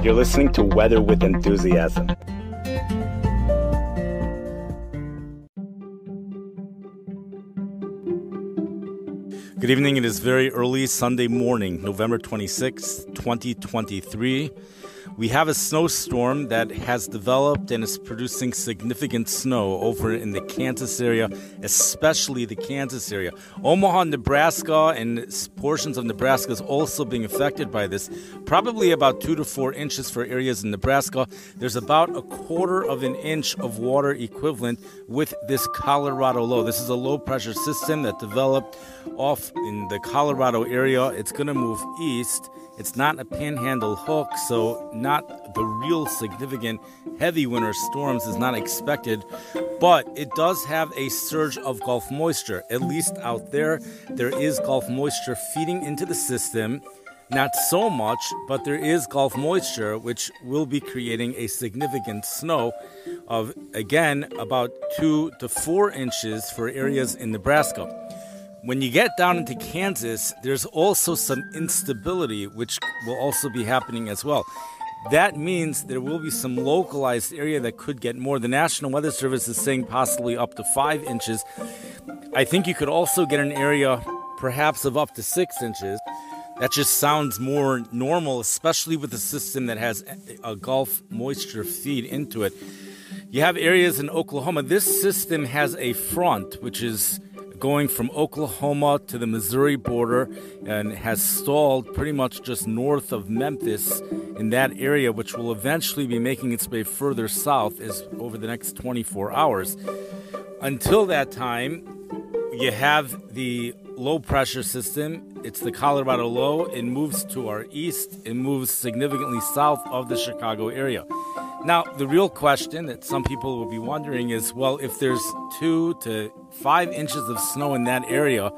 You're listening to Weather with Enthusiasm. Good evening. It is very early Sunday morning, November 26, 2023. We have a snowstorm that has developed and is producing significant snow over in the Kansas area, especially the Kansas area. Omaha, Nebraska, and portions of Nebraska is also being affected by this. Probably about 2 to 4 inches for areas in Nebraska. There's about 1/4 of an inch of water equivalent with this Colorado low. This is a low pressure system that developed off in the Colorado area. It's going to move east. It's not a panhandle hook, so not the real significant heavy winter storms is not expected, but it does have a surge of Gulf moisture. At least out there is Gulf moisture feeding into the system. Not so much, but there is Gulf moisture, which will be creating a significant snow of, again, about 2 to 4 inches for areas in Nebraska. When you get down into Kansas, there's also some instability, which will also be happening as well. That means there will be some localized area that could get more. The National Weather Service is saying possibly up to 5 inches. I think you could also get an area perhaps of up to 6 inches. That just sounds more normal, especially with a system that has a Gulf moisture feed into it. You have areas in Oklahoma. This system has a front, which is going from Oklahoma to the Missouri border and has stalled pretty much just north of Memphis in that area, which will eventually be making its way further south over the next 24 hours. Until that time, you have the low pressure system. It's the Colorado low. It moves to our east. It moves significantly south of the Chicago area. Now, the real question that some people will be wondering is, well, if there's 2 to 5 inches of snow in that area,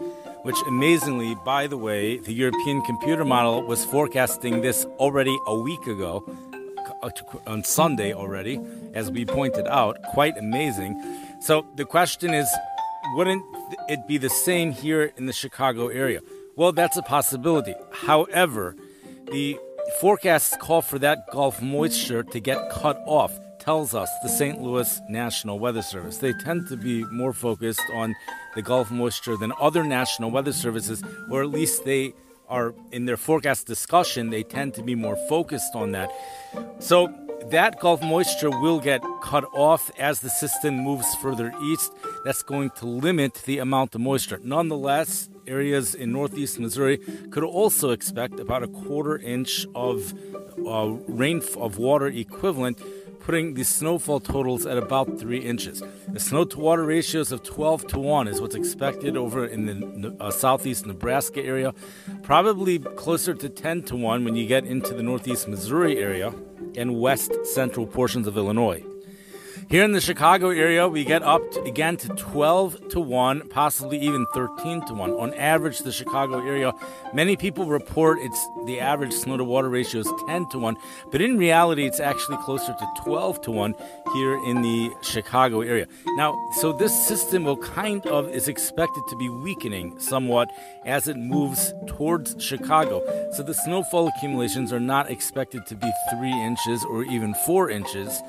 which amazingly, by the way, the European computer model was forecasting this already a week ago, on Sunday already, as we pointed out, quite amazing. So the question is, wouldn't it be the same here in the Chicago area? Well, that's a possibility. However, the forecasts call for that Gulf moisture to get cut off, tells us the St. Louis National Weather Service. They tend to be more focused on the Gulf moisture than other national weather services, or at least they are in their forecast discussion, they tend to be more focused on that. So that Gulf moisture will get cut off as the system moves further east. That's going to limit the amount of moisture. Nonetheless, areas in northeast Missouri could also expect about 1/4 inch of rain of water equivalent, putting the snowfall totals at about 3 inches. The snow-to-water ratios of 12 to 1 is what's expected over in the southeast Nebraska area, probably closer to 10 to 1 when you get into the northeast Missouri area and west central portions of Illinois. Here in the Chicago area, we get up again to 12 to 1, possibly even 13 to 1. On average, the Chicago area, many people report the average snow-to-water ratio is 10 to 1, but in reality, it's actually closer to 12 to 1 here in the Chicago area. Now, so this system is expected to be weakening somewhat as it moves towards Chicago. So the snowfall accumulations are not expected to be 3 inches or even 4 inches.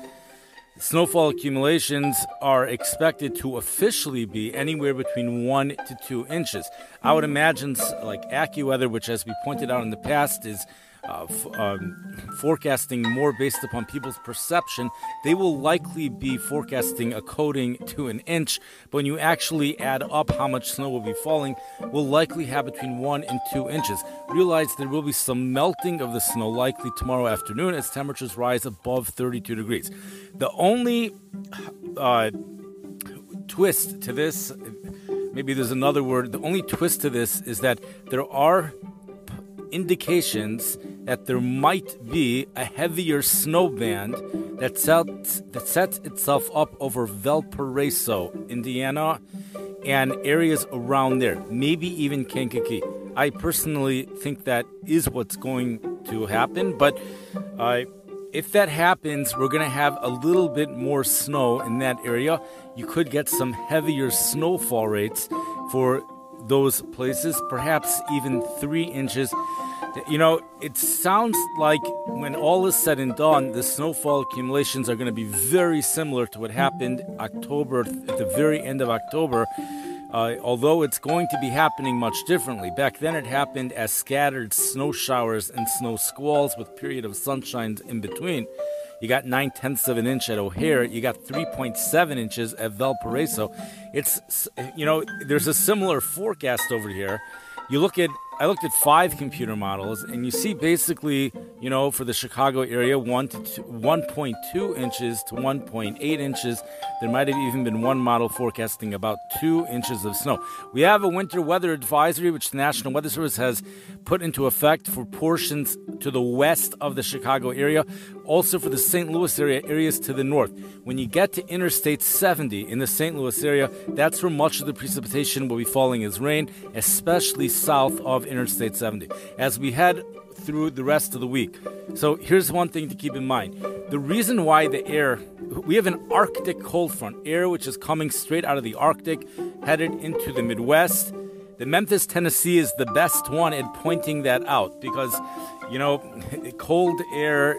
Snowfall accumulations are expected to officially be anywhere between 1 to 2 inches. I would imagine like AccuWeather, which as we pointed out in the past is forecasting more based upon people's perception, they will likely be forecasting a coating to 1 inch. But when you actually add up how much snow will be falling, will likely have between 1 and 2 inches. Realize there will be some melting of the snow likely tomorrow afternoon as temperatures rise above 32 degrees. The only twist to this, maybe there's another word, the only twist to this is that there are indications that there might be a heavier snow band that sets itself up over Valparaiso, Indiana, and areas around there, maybe even Kankakee. I personally think that is what's going to happen, but if that happens, we're going to have a little bit more snow in that area. You could get some heavier snowfall rates for those places, perhaps even 3 inches. You know, it sounds like when all is said and done, the snowfall accumulations are going to be very similar to what happened October, at the very end of October, although it's going to be happening much differently. Back then it happened as scattered snow showers and snow squalls with period of sunshine in between. You got 9/10 of an inch at O'Hare. You got 3.7 inches at Valparaiso. It's, you know, there's a similar forecast over here. I looked at 5 computer models, and you see basically, you know, for the Chicago area, 1.2 inches to 1.8 inches. There might have even been one model forecasting about 2 inches of snow. We have a winter weather advisory, which the National Weather Service has put into effect for portions to the west of the Chicago area, also for the St. Louis area, areas to the north. When you get to Interstate 70 in the St. Louis area, that's where much of the precipitation will be falling as rain, especially south of Interstate 70, as we head through the rest of the week. So here's one thing to keep in mind. The reason why we have an Arctic cold front, air which is coming straight out of the Arctic, headed into the Midwest. The Memphis, Tennessee is the best one at pointing that out because, you know, cold air,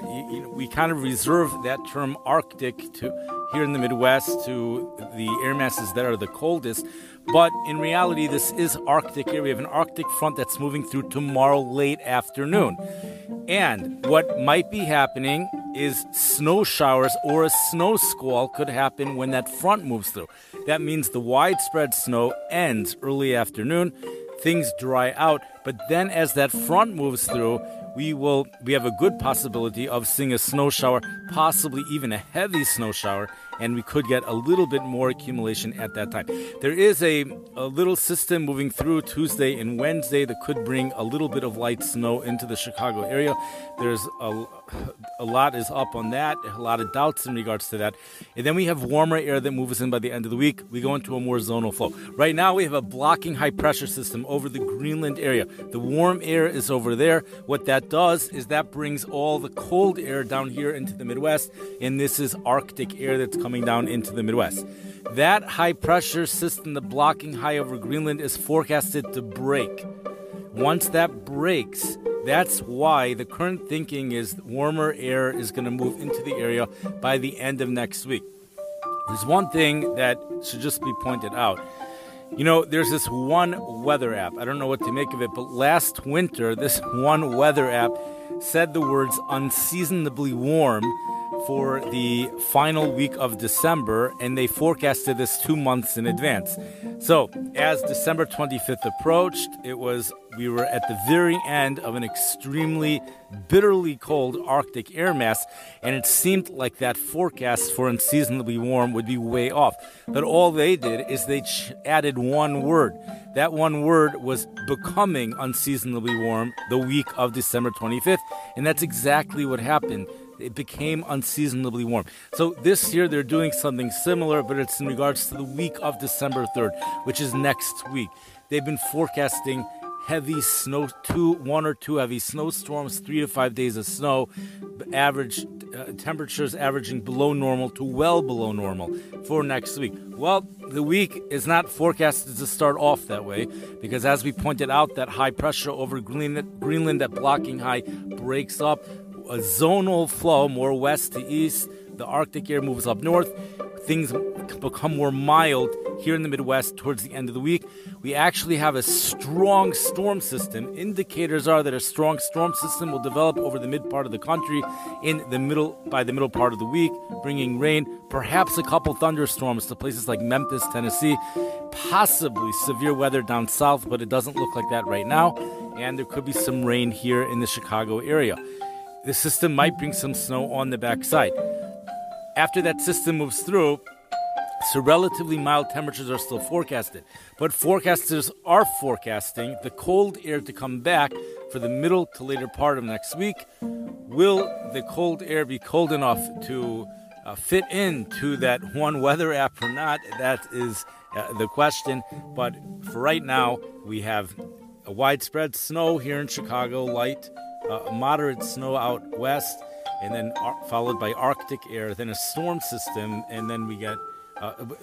we kind of reserve that term Arctic to here in the Midwest to the air masses that are the coldest. But in reality, this is Arctic air. We have an Arctic front that's moving through tomorrow late afternoon. And what might be happening is snow showers or a snow squall could happen when that front moves through. That means the widespread snow ends early afternoon. Things dry out. But then as that front moves through, we have a good possibility of seeing a snow shower, possibly even a heavy snow shower, and we could get a little bit more accumulation at that time. There is a little system moving through Tuesday and Wednesday that could bring a little bit of light snow into the Chicago area. There's a lot is up on that, a lot of doubts in regards to that. And then we have warmer air that moves in by the end of the week. We go into a more zonal flow. Right now we have a blocking high pressure system over the Greenland area. The warm air is over there. What that does is that brings all the cold air down here into the Midwest, and this is Arctic air that's coming down into the Midwest. That high pressure system, the blocking high over Greenland, is forecasted to break. Once that breaks, that's why the current thinking is warmer air is going to move into the area by the end of next week. There's one thing that should just be pointed out. You know, there's this one weather app. I don't know what to make of it, but last winter, this one weather app said the words unseasonably warm for the final week of December, and they forecasted this 2 months in advance. So, as December 25th approached, we were at the very end of an extremely bitterly cold Arctic air mass, and it seemed like that forecast for unseasonably warm would be way off. But all they did is they added one word. That one word was becoming unseasonably warm the week of December 25th, and that's exactly what happened. It became unseasonably warm. So this year they're doing something similar, but it's in regards to the week of December 3rd, which is next week. They've been forecasting heavy snow, 1 or 2 heavy snowstorms, 3 to 5 days of snow, average temperatures averaging below normal to well below normal for next week. Well, the week is not forecasted to start off that way because, as we pointed out, that high pressure over Greenland, that blocking high, breaks up. A zonal flow, more west to east. The Arctic air moves up north. Things become more mild here in the Midwest towards the end of the week. We actually have a strong storm system. Indicators are that a strong storm system will develop over the mid part of the country by the middle part of the week, bringing rain, perhaps a couple thunderstorms to places like Memphis, Tennessee, possibly severe weather down south, but it doesn't look like that right now. And there could be some rain here in the Chicago area. The system might bring some snow on the backside. After that system moves through, so relatively mild temperatures are still forecasted. But forecasters are forecasting the cold air to come back for the middle to later part of next week. Will the cold air be cold enough to fit into that one weather app or not? That is the question. But for right now, we have a widespread snow here in Chicago, light, moderate snow out west, and then followed by Arctic air, then a storm system, and then we get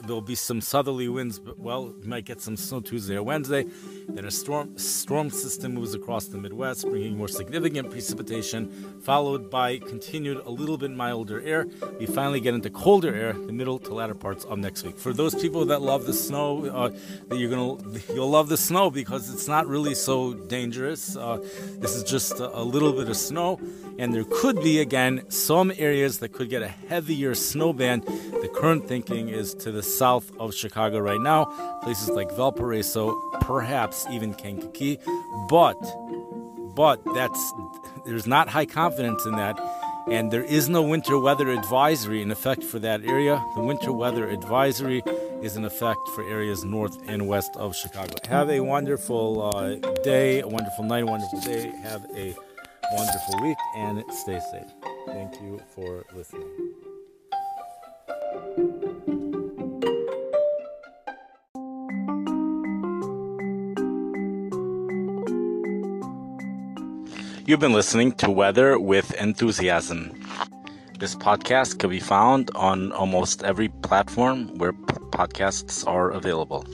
There'll be some southerly winds, but we might get some snow Tuesday or Wednesday. Then a storm system moves across the Midwest, bringing more significant precipitation, followed by continued a little bit milder air. We finally get into colder air the middle to latter parts of next week. For those people that love the snow, you'll love the snow because it's not really so dangerous. This is just a little bit of snow, and there could be again some areas that could get a heavier snow band. The current thinking is to the south of Chicago right now, places like Valparaiso, perhaps even Kankakee, but there's not high confidence in that, and there is no winter weather advisory in effect for that area. The winter weather advisory is in effect for areas north and west of Chicago. Have a wonderful day, a wonderful night, a wonderful day. Have a wonderful week, and stay safe. Thank you for listening. You've been listening to Weather with Enthusiasm. This podcast can be found on almost every platform where podcasts are available.